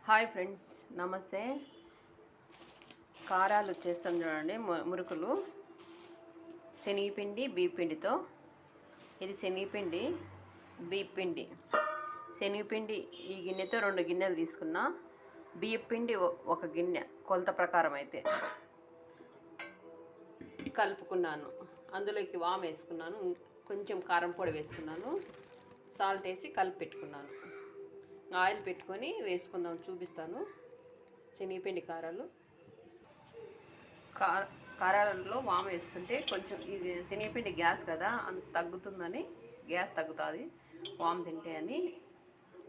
Hi friends, నమస్తే. కారాలు చేస్తాం చూడండి, మురుకులు. శనగపిండి బియ్యపిండితో. ఇది శనగపిండి బియ్యపిండి. శనగపిండి ఈ గిన్నెతో 2 గిన్నెలు తీసుకున్నా. బియ్యపిండి 1 గిన్నె కొలత ప్రకారం అయితే కలుపుకున్నాను. అందులోకి వాము వేసుకున్నాను, కొంచెం కారం పొడి వేసుకున్నాను, సాల్ట్ వేసి కలిపి పెట్టుకున్నాను. ఆయిల్ పెట్టుకొని వేసుకుందాం, చూపిస్తాను. శనగపిండి కారాలలో వాము వేసుకుంటే కొంచెం, ఇది శనగపిండి గ్యాస్ కదా, అంత తగ్గుతుందని, గ్యాస్ తగ్గుతుంది వాము తింటే అని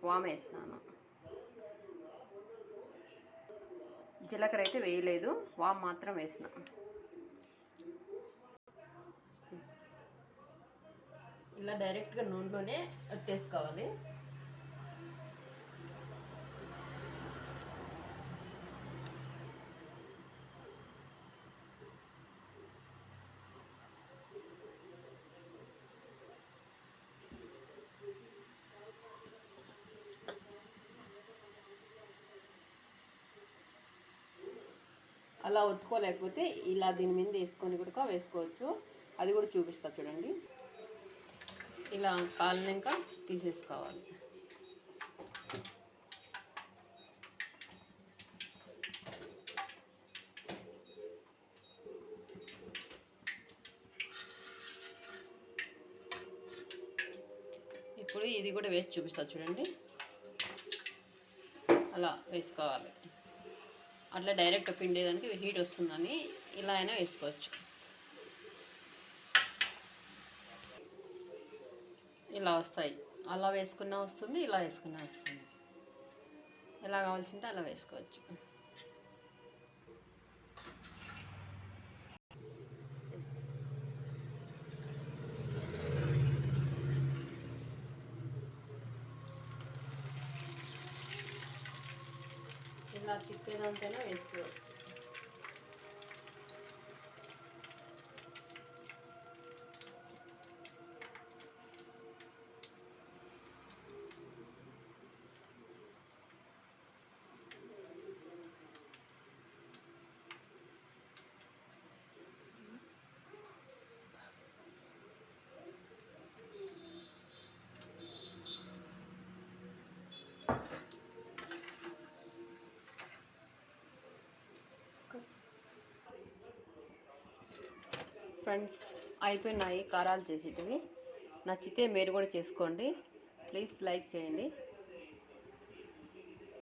వాము వేసినాను. జీలకర్ర అయితే వేయలేదు, వాము మాత్రం వేసిన. ఇలా డైరెక్ట్గా నూనెలోనే వేసుకోవాలి. అలా ఒత్తుకోలేకపోతే ఇలా దీని మీద వేసుకొని కూడా వేసుకోవచ్చు. అది కూడా చూపిస్తా చూడండి. ఇలా కాలినాక తీసేసుకోవాలి. ఇప్పుడు ఇది కూడా వేసి చూపిస్తా చూడండి. అలా వేసుకోవాలి. అట్లా డైరెక్ట్ పిండేదానికి హీట్ వస్తుందని ఇలా అయినా వేసుకోవచ్చు. ఇలా వస్తాయి. అలా వేసుకున్నా వస్తుంది, ఇలా వేసుకున్నా వస్తుంది. ఎలా కావాల్సింటే అలా వేసుకోవచ్చు. ఇలా తిప్పేదాంతైనా వేసుకోవచ్చు. ఫ్రెండ్స్, అయిపోయినాయి కారాలు చేసేటివి. నచ్చితే మీరు కూడా చేసుకోండి. ప్లీజ్ లైక్ చేయండి.